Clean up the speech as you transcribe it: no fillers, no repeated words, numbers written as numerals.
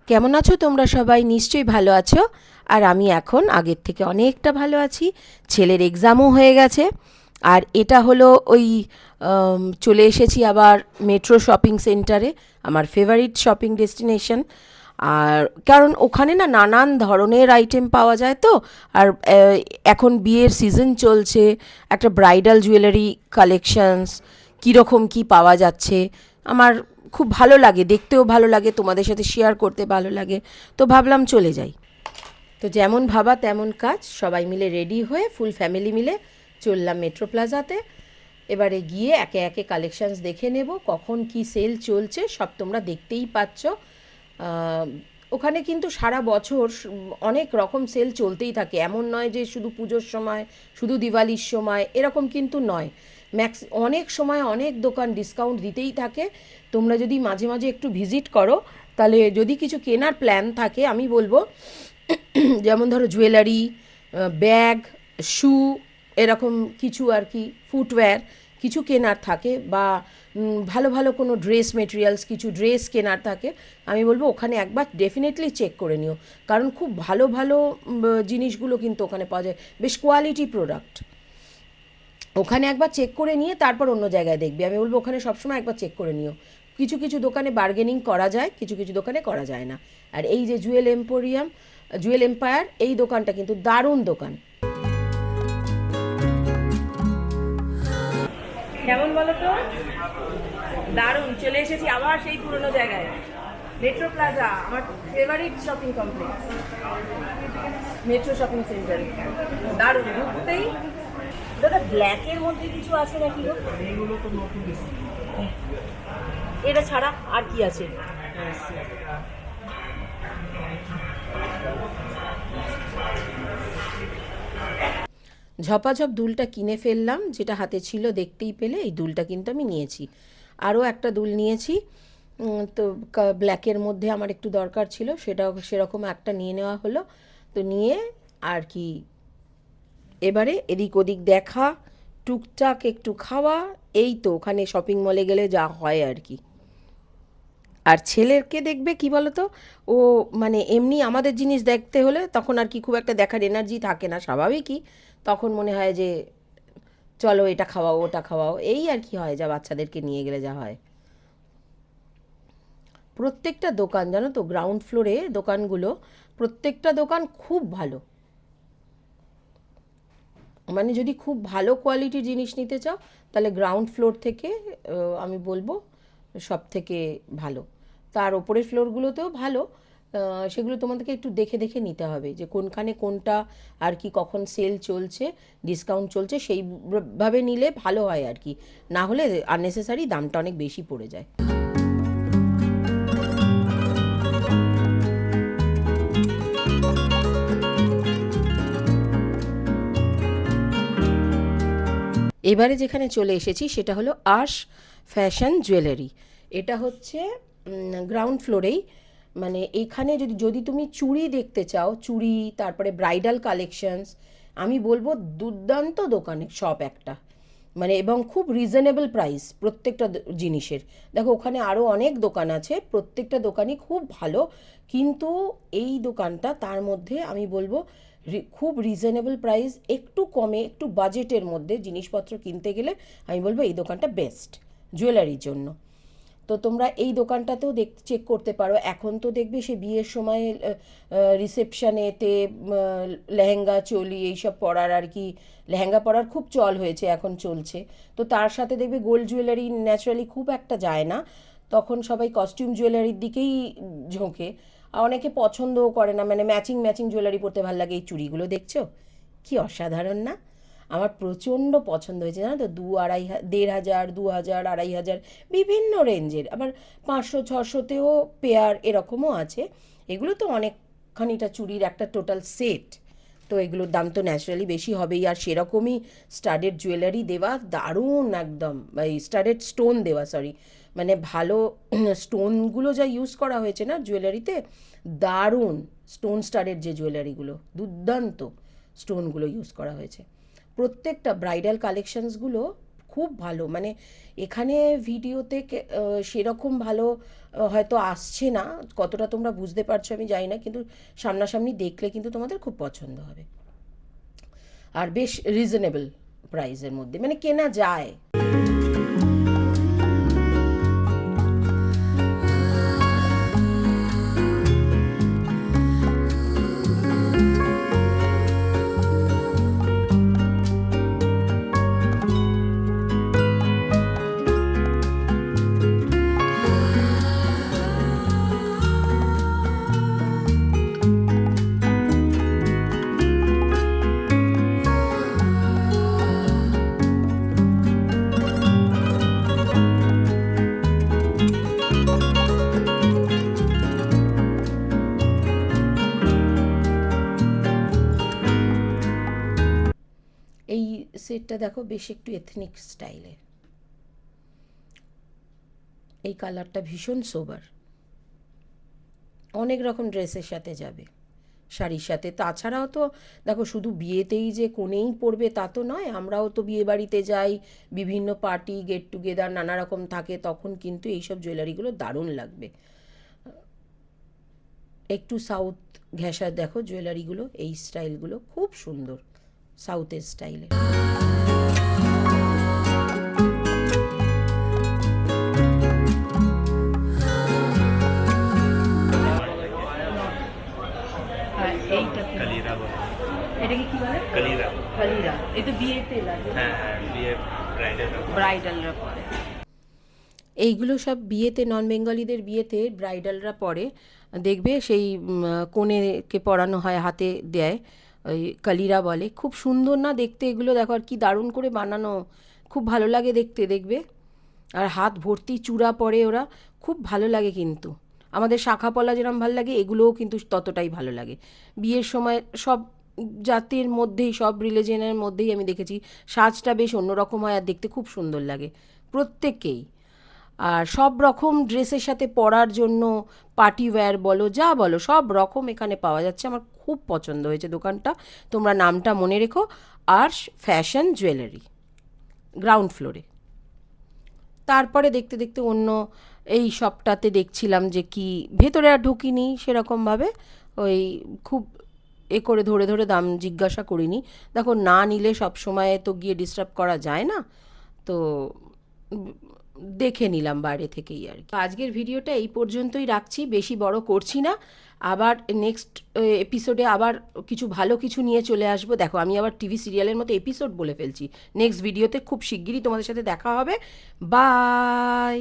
কেমন আছো তোমরা সবাই? নিশ্চয়ই ভালো আছো। আর আমি এখন আগের থেকে অনেকটা ভালো আছি। ছেলের এক্সামও হয়ে গেছে। আর এটা হলো ওই চলে এসেছি আবার মেট্রো শপিং সেন্টারে, আমার ফেভারিট শপিং ডেস্টিনেশন। আর কারণ ওখানে না নানান ধরনের আইটেম পাওয়া যায় তো। আর এখন বিয়ের সিজন চলছে, একটা ব্রাইডাল জুয়েলারি কালেকশনস কীরকম কী পাওয়া যাচ্ছে আমার খুব ভালো লাগে, দেখতেও ভালো লাগে, তোমাদের সাথে শেয়ার করতে ভালো লাগে। তো ভাবলাম চলে যাই। তো যেমন ভাবা তেমন কাজ, সবাই মিলে রেডি হয়ে ফুল ফ্যামিলি মিলে চললাম মেট্রো প্লাজাতে। এবারে গিয়ে একে একে কালেকশানস দেখে নেব, কখন কি সেল চলছে সব তোমরা দেখতেই পাচ্ছ। আহ, ওখানে কিন্তু সারা বছর অনেক রকম সেল চলতেই থাকে, এমন নয় যে শুধু পুজোর সময়, শুধু দিওয়ালির সময়, এরকম কিন্তু নয়। অনেক সময় অনেক দোকান ডিসকাউন্ট দিতেই থাকে। তোমরা যদি মাঝে মাঝে একটু ভিজিট করো, তাহলে যদি কিছু কেনার প্ল্যান থাকে আমি বলবো, যেমন ধরো জুয়েলারি, ব্যাগ, শু, এরকম কিছু আর কি, ফুটওয়্যার কিছু কেনার থাকে, বা ভালো ভালো কোনো ড্রেস মেটেরিয়ালস, কিছু ড্রেস কেনার থাকে, আমি বলবো ওখানে একবার ডেফিনেটলি চেক করে নিও। কারণ খুব ভালো ভালো জিনিসগুলো কিন্তু ওখানে পাওয়া যায়, বেশ কোয়ালিটি প্রোডাক্ট। ওখানে একবার চেক করে নিয়ে তারপর অন্য জায়গায় দেখবি, আমি বলবো ওখানে সবসময় একবার চেক করে নিও। কিছু কিছু দোকানে বার্গেনিং করা যায়, কিছু কিছু দোকানে করা যায় না। আর এই যে জুয়েল এম্পায়ার, এই দোকানটা কিন্তু দারুণ দোকান। কেমন বলো তো? দারুণ, চলে এসেছি আবার সেই পুরনো জায়গায়, মেট্রো প্লাজা, আমার favourite shopping complex, metro shopping centre. দারুণ, ঢুকতেই দাদা ব্ল্যাকের মধ্যে কিছু আছে নাকি গো? এটা ছাড়া আর কি আছে? ঝপাঝপ দুলটা কিনে ফেললাম, যেটা হাতে ছিল দেখতেই পেলে, এই দুলটা কিন্তু আমি নিয়েছি। আরও একটা দুল নিয়েছি। তো ব্ল্যাকের মধ্যে আমার একটু দরকার ছিল, সেটাও সেরকম একটা নিয়ে নেওয়া হলো। তো নিয়ে আর কি, এবারে এদিক ওদিক দেখা, টুকটাক একটু খাওয়া, এই তো ওখানে শপিং মলে গেলে যা হয় আর কি। আর ছেলেকে দেখবে কি বলতো, ও মানে এমনি আমাদের জিনিস দেখতে হলে তখন আর কি খুব একটা দেখার এনার্জি থাকে না, স্বাভাবিকই। তখন মনে হয় যে চলো এটা খাওয়াও ওটা খাওয়াও, এই আর কি হয়, যা বাচ্চাদেরকে নিয়ে গেলে যা হয়। প্রত্যেকটা দোকান জানো তো, গ্রাউন্ড ফ্লোরে দোকানগুলো, প্রত্যেকটা দোকান খুব ভালো। মানে যদি খুব ভালো কোয়ালিটির জিনিস নিতে চাও, তাহলে গ্রাউন্ড ফ্লোর থেকে আমি বলবো সব থেকে ভালো। তার ওপরের ফ্লোরগুলোতেও ভালো, সেগুলো তোমাদেরকে একটু দেখে দেখে নিতে হবে যে কোনখানে কোনটা আর কি কখন সেল চলছে, ডিসকাউন্ট চলছে, সেইভাবে নিলে ভালো হয় আর কি। না হলে আননেসেসারি দামটা অনেক বেশি পড়ে যায়। এবারে যেখানে চলে এসেছি সেটা হলো আশ ফ্যাশন জুয়েলারি। এটা হচ্ছে গ্রাউন্ড ফ্লোরেই। মানে এখানে যদি যদি তুমি চুড়ি দেখতে চাও, চুড়ি, তারপরে ব্রাইডাল কালেকশনস, আমি বলবো দুর্দান্ত দোকানে শপ একটা। মানে এবং খুব রিজনেবল প্রাইস প্রত্যেকটা জিনিসের। দেখো ওখানে আরও অনেক দোকান আছে, প্রত্যেকটা দোকানই খুব ভালো, কিন্তু এই দোকানটা তার মধ্যে আমি বলবো খুব রিজনেবল প্রাইস, একটু কমে, একটু বাজেটের মধ্যে জিনিসপত্র কিনতে গেলে আমি বলবো এই দোকানটা বেস্ট জুয়েলারির জন্য। তো তোমরা এই দোকানটাতেও চেক করতে পারো। এখন তো দেখবে সে বিয়ের সময় রিসেপশানেতে লেহেঙ্গা চোলি এইসব পরার আর কি, লেহেঙ্গা পরার খুব চল হয়েছে, এখন চলছে। তো তার সাথে দেখবে গোল্ড জুয়েলারি ন্যাচারালি খুব একটা যায় না, তখন সবাই কস্টিউম জুয়েলারির দিকেই ঝোঁকে। আর অনেকে পছন্দও করে না, মানে ম্যাচিং ম্যাচিং জুয়েলারি পরতে ভালো লাগে। এই চুড়িগুলো দেখছো কি অসাধারণ না? আমার প্রচণ্ড পছন্দ হয়েছে জানো তো, 1,500, 2,000, 2,500, বিভিন্ন রেঞ্জের, আবার 500-600তেও পেয়ার এরকমও আছে। এগুলো তো অনেকখানিটা চুড়ির একটা টোটাল সেট। তো এগুলোর দাম তো ন্যাচারালি বেশি হবেই, আর সেরকমই স্টাডেড জুয়েলারি দেওয়া, দারুণ একদম, এই স্টাডেড স্টোন দেওয়া, সরি, মানে ভালো স্টোনগুলো যা ইউজ করা হয়েছে না জুয়েলারিতে, দারুণ স্টোন স্টাডেড যে জুয়েলারিগুলো, দুর্দান্ত স্টোনগুলো ইউজ করা হয়েছে। প্রত্যেকটা ব্রাইডাল কালেকশনসগুলো খুব ভালো, মানে এখানে ভিডিওতে সেরকম ভালো হয়তো আসছে না, কতটা তোমরা বুঝতে পারছো আমি জানি না, কিন্তু সামনাসামনি দেখলে কিন্তু তোমাদের খুব পছন্দ হবে, আর বেশ রিজনেবল প্রাইসের মধ্যে, মানে কেনা যায়। এই সেটটা দেখো বেশ একটু এথনিক স্টাইলের, এই কালারটা ভীষণ সোবার, অনেক রকম ড্রেসের সাথে যাবে, শাড়ির সাথে। তাছাড়াও তো দেখো শুধু বিয়েতেই যে কোণেই পরবে তা তো নয়, আমরাও তো বিয়ে বাড়িতে যাই, বিভিন্ন পার্টি গেট টুগেদার নানা রকম থাকে, তখন কিন্তু এইসব জুয়েলারিগুলো দারুণ লাগবে। একটু সাউথ ঘেঁষা দেখো জুয়েলারিগুলো, এই স্টাইলগুলো খুব সুন্দর, সাউথের স্টাইলে। এইটা কালিরা বলে। এটাকে কি বলে? কালিরা। কালিরা, এই তো বিয়েতে লাগে। হ্যাঁ হ্যাঁ, বিয়ে ব্রাইডালরা পরে এইগুলো, সব বিয়েতে, নন বেঙ্গলিদের বিয়েতে ব্রাইডালরা পরে, দেখবে সেই কনেকে পরানো হয়, হাতে দেয়, ওই কালিরা বলে, খুব সুন্দর না দেখতে এগুলো, দেখো আর কি দারুণ করে বানানো, খুব ভালো লাগে দেখতে, দেখবে। আর হাত ভর্তি চূড়া পরে ওরা, খুব ভালো লাগে কিন্তু। আমাদের শাখা পলা যেরকম ভালো লাগে, এগুলোও কিন্তু ততটাই ভালো লাগে। বিয়ের সময় সব জাতির মধ্যেই, সব রিলিজনের মধ্যেই আমি দেখেছি সাজটা বেশ অন্যরকম হয়, আর দেখতে খুব সুন্দর লাগে প্রত্যেককেই। আর সব রকম ড্রেসের সাথে পরার জন্য, পার্টি ওয়্যার বলো, যা বলো, সব রকম এখানে পাওয়া যাচ্ছে। আমার খুব পছন্দ হয়েছে দোকানটা, তোমরা নামটা মনে রেখো, আর্শ ফ্যাশন জুয়েলারি, গ্রাউন্ড ফ্লোরে। তারপরে দেখতে দেখতে অন্য এই শপটাতে দেখছিলাম যে কি, ভেতরে আর ঢুকিনি সেরকমভাবে, ওই খুব করে ধরে ধরে দাম জিজ্ঞাসা করিনি, দেখো না নিলে সব সময় তো গিয়ে ডিস্টার্ব করা যায় না, তো দেখে নিলাম বাইরে থেকেই আর কি। আজকের ভিডিওটা এই পর্যন্তই রাখছি, বেশি বড় করছি না। আবার নেক্সট এপিসোডে আবার কিছু ভালো কিছু নিয়ে চলে আসবো। দেখো আমি আবার টিভি সিরিয়ালের মতো এপিসোড বলে ফেলছি। নেক্সট ভিডিওতে খুব শিগগিরই তোমাদের সাথে দেখা হবে। বাই।